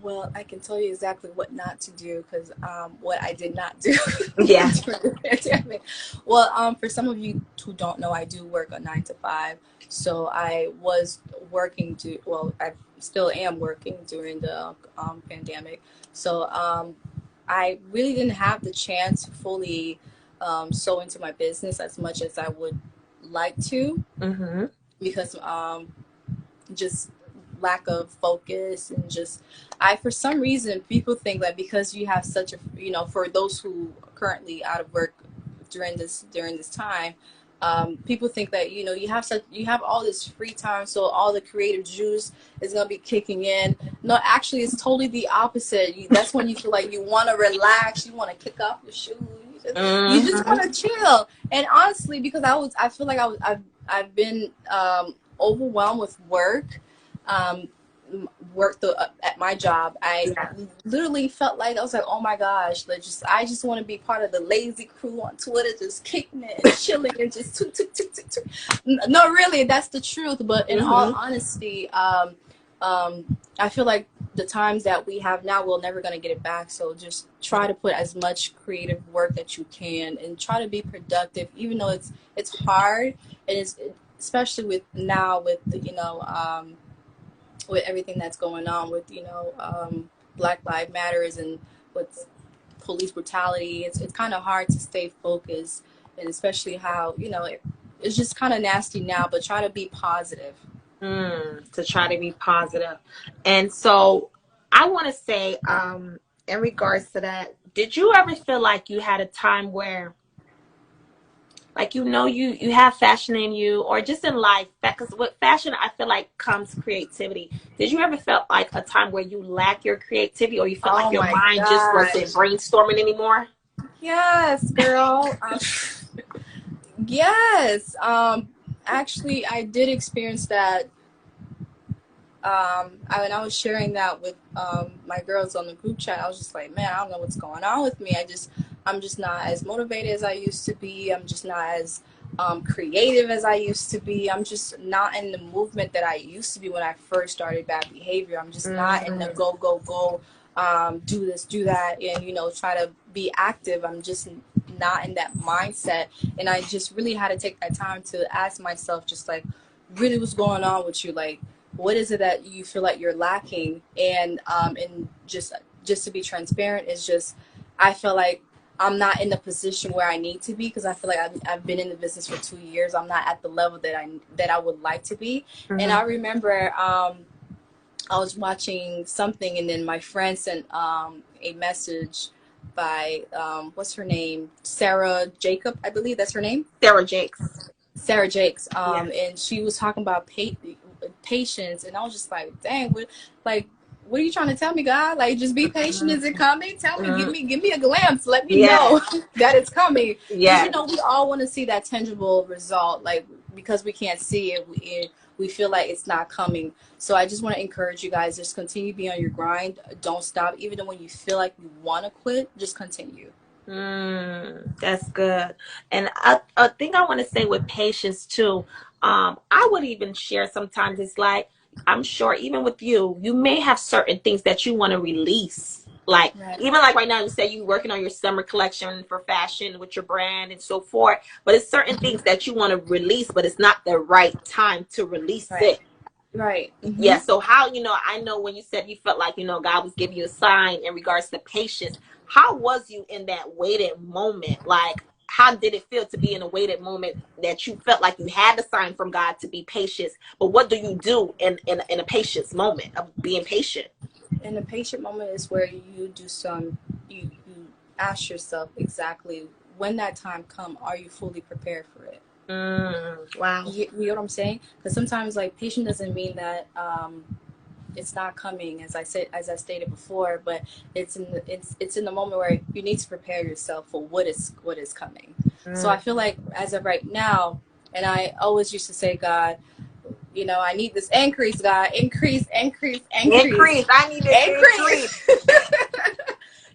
Well, I can tell you exactly what not to do because what I did not do Yeah. during the pandemic. Well, for some of you who don't know, I do work a 9 to 5. So I was working well, I still am working during the pandemic. So I really didn't have the chance to fully sow into my business as much as I would like to Mm-hmm. because just lack of focus and just I for some reason people think that because you have such a for those who are currently out of work during this time, people think that you have all this free time, so all the creative juice is gonna be kicking in. No, actually it's totally the opposite. That's when you feel like you want to relax, you want to kick off your shoes, you just want to chill. And honestly, because I feel like I've been overwhelmed with work, um, at my job. I Yeah. literally felt like I was like, oh my gosh, I just want to be part of the lazy crew on Twitter, just kicking it and chilling and just toot, toot, toot, toot, toot. No, really, that's the truth. But in all Mm-hmm. honesty, I feel like the times that we have now, we're never going to get it back. So just try to put as much creative work that you can and try to be productive, even though it's hard. And it's especially with now with the, with everything that's going on with Black Lives Matters and with police brutality. It's kind of hard to stay focused, and especially how it's just kind of nasty now. But try to be positive. To try to be positive. And so I want to say, in regards to that, did you ever feel like you had a time where, like, you have fashion in you, or just in life, because with fashion I feel like comes creativity. Did you ever felt like a time where you lack your creativity, or you felt like Oh your my mind just wasn't gosh. brainstorming anymore? Yes, girl. Yes. Actually, I did experience that. When I was sharing that with my girls on the group chat, I was just like, man, I don't know what's going on with me. I'm just not as motivated as I used to be. I'm just not as creative as I used to be. I'm just not in the movement that I used to be when I first started bad behavior. I'm just not in the Mm. go, go, go, do this, do that, and try to be active. I'm just not in that mindset, and I just really had to take that time to ask myself, just like, really, what's going on with you, like what is it that you feel like you're lacking? And just to be transparent, is just I feel like I'm not in the position where I need to be because I feel like I've been in the business for 2 years. I'm not at the level that I would like to be. And I Mm-hmm. remember I was watching something, and then my friend sent a message by what's her name, Sarah Jacob, I believe that's her name. Sarah Jakes. Sarah Jakes, Yeah. and she was talking about patience, and I was just like, dang, like, what are you trying to tell me, God? Like, just be patient. Is it coming? Tell me, Mm-hmm. give me a glance. Let me Yes. know that it's coming, because Yes. we all want to see that tangible result. Like, because we can't see it, we feel like it's not coming. So I just want to encourage you guys, just continue to be on your grind. Don't stop, even though when you feel like you want to quit, just continue. That's good. And I think I want to say with patience too, I would even share sometimes it's like, I'm sure even with you, you may have certain things that you want to release. Like, Right. even like right now, you say you're working on your summer collection for fashion with your brand and so forth, but it's certain things that you want to release, but it's not the right time to release Right. it. Right. Yeah, Mm-hmm. so how, I know when you said you felt like, God was giving you a sign in regards to patience, how was you in that waited moment? Like, how did it feel to be in a waited moment that you felt like you had the sign from God to be patient? But what do you do in a patience moment of being patient? And the patient moment is where you ask yourself exactly when that time come, are you fully prepared for it? Wow. You know what I'm saying? Because sometimes like patient doesn't mean that it's not coming, as I stated before, but it's in the moment where you need to prepare yourself for what is coming. So I Mm. feel like as of right now, and I always used to say, God, I need this increase, God, increase, increase, increase, Increase. I need this increase. increase.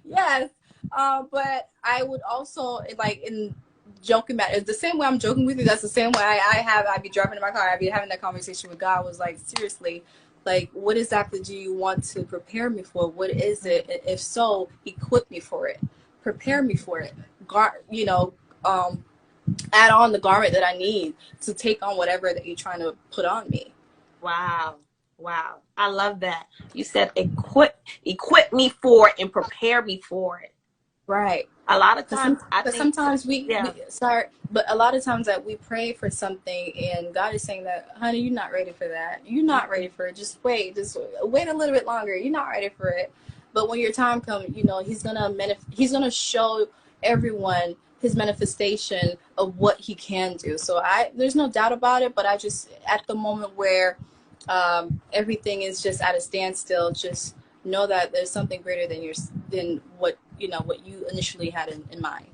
Yes, but I would also like in joking about it's the same way I'm joking with you. That's the same way I'd be driving in my car. I'd be having that conversation with God. Was like, seriously, Like, what exactly do you want to prepare me for? What is it? And if so, equip me for it. Prepare me for it. Add on the garment that I need to take on whatever that you're trying to put on me. Wow. Wow. I love that. You said equip me for it and prepare me for it. Right. A lot of times, sometimes but a lot of times that we pray for something and God is saying that, honey, you're not ready for that. You're not ready for it. Just wait a little bit longer. You're not ready for it. But when your time comes, he's gonna show everyone his manifestation of what he can do. So there's no doubt about it. But I just, at the moment where everything is just at a standstill, just know that there's something greater than what you initially had in mind.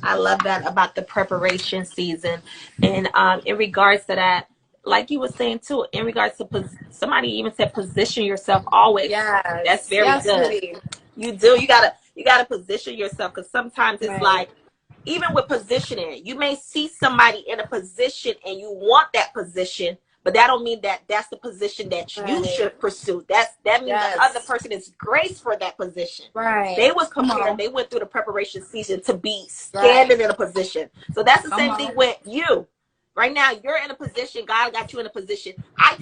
I love that about the preparation season. And in regards to that, like you were saying too, in regards to somebody even said position yourself always. Yes. That's very good. Sweetie. You gotta position yourself, because sometimes it's like, even with positioning, you may see somebody in a position and you want that position, but that don't mean that that's the position that you should pursue. That means the other person is graced for that position. Right. They was prepared. They went through the preparation season to be standing in a position. So that's the same thing with you. Right now, you're in a position. God got you in a position. I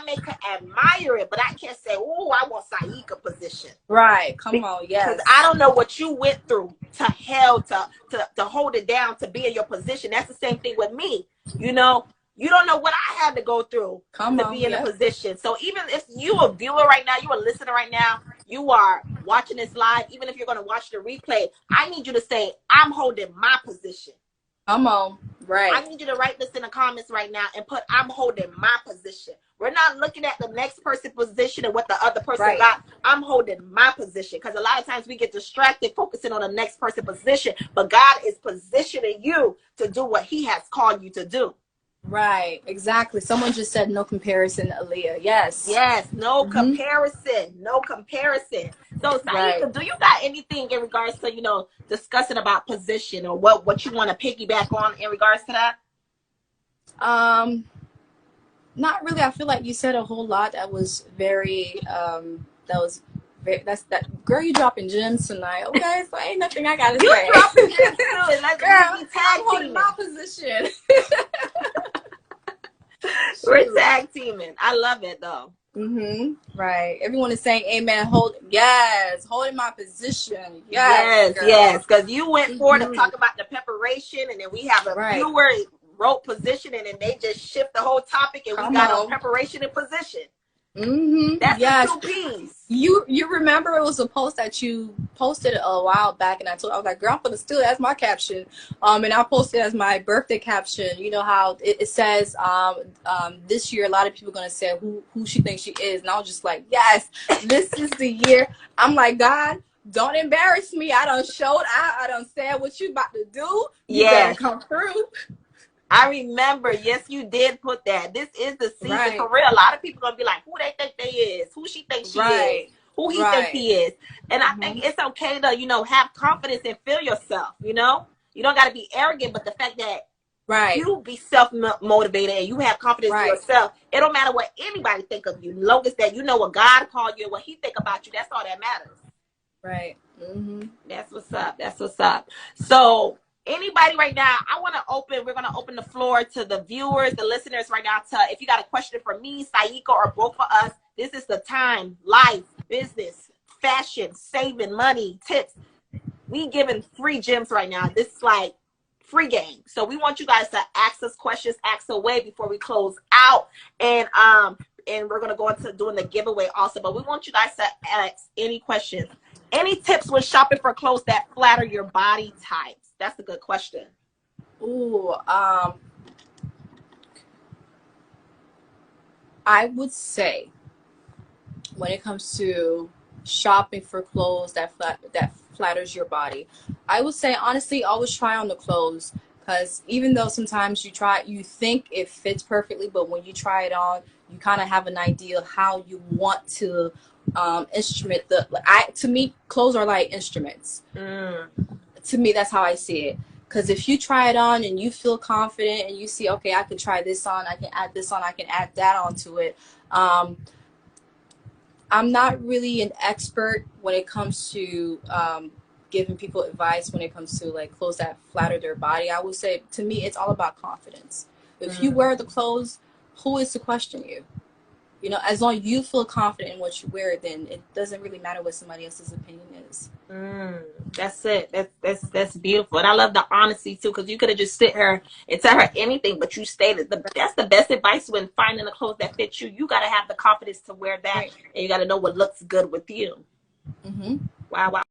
may admire it, but I can't say, oh, I want Saika position. Right. Come on. Yes. Because I don't know what you went through to hold it down to be in your position. That's the same thing with me. You don't know what I had to go through to be in a position. So even if you a viewer right now, you a listener right now, you are watching this live, even if you're going to watch the replay, I need you to say, I'm holding my position. Come on. Right. I need you to write this in the comments right now and put, I'm holding my position. We're not looking at the next person's position and what the other person got. I'm holding my position. Because a lot of times we get distracted focusing on the next person's position, but God is positioning you to do what he has called you to do. Right, exactly. Someone just said no comparison, Aaliyah. Yes, no comparison, no comparison. So Saika, do you got anything in regards to discussing about position, or what you want to piggyback on in regards to that? Not really. I feel like you said a whole lot that was very that's that girl, you dropping gems tonight. Okay, so ain't nothing I gotta say. You dropping gems too. Let's I'm holding my position. We're tag teaming. I love it though. Right. Everyone is saying amen. Holding my position. Yes. Because you went forward to talk about the preparation, and then we have a viewer wrote position, and then they just shift the whole topic, and we got on preparation and position. That's the 2 P's. You remember it was a post that you posted a while back, and I was like, girl, I'm gonna steal it as my caption. And I posted it as my birthday caption. You know how it says this year a lot of people are gonna say who she thinks she is, and I was just like, yes, this is the year. I'm like, God, don't embarrass me. I done showed out. I done said what you about to do. You better come through. I remember, yes, you did put that. This is the season for real. A lot of people gonna be like, who they think they is, who she thinks she is, who he thinks he is. And I think it's okay to, have confidence and feel yourself, You don't gotta be arrogant, but the fact that you be self-motivated and you have confidence in yourself, it don't matter what anybody think of you. As long as that you know what God called you and what he think about you, that's all that matters. Right. That's what's up. That's what's up. So anybody right now, we're going to open the floor to the viewers, the listeners right now. If you got a question for me, Saika, or both for us, this is the time. Life, business, fashion, saving money, tips. We giving free gems right now. This is like free game. So we want you guys to ask us questions, ask away before we close out. And we're going to go into doing the giveaway also. But we want you guys to ask any questions. Any tips when shopping for clothes that flatter your body types? That's a good question. Ooh, I would say when it comes to shopping for clothes that flatters your body, I would say honestly always try on the clothes, because even though sometimes you think it fits perfectly, but when you try it on, you kind of have an idea of how you want to instrument to me, clothes are like instruments. To me, that's how I see it. Because if you try it on and you feel confident and you see, okay, I can try this on, I can add this on, I can add that onto it. I'm not really an expert when it comes to giving people advice when it comes to like clothes that flatter their body. I would say, to me, it's all about confidence. If you wear the clothes, who is to question you? You know, as long as you feel confident in what you wear, then it doesn't really matter what somebody else's opinion is. That's it. That's beautiful, and I love the honesty too. Because you could have just sit her and tell her anything, but you stated that's the best advice when finding a clothes that fits you. You got to have the confidence to wear that, Right. and you got to know what looks good with you. Mm-hmm. Wow, wow.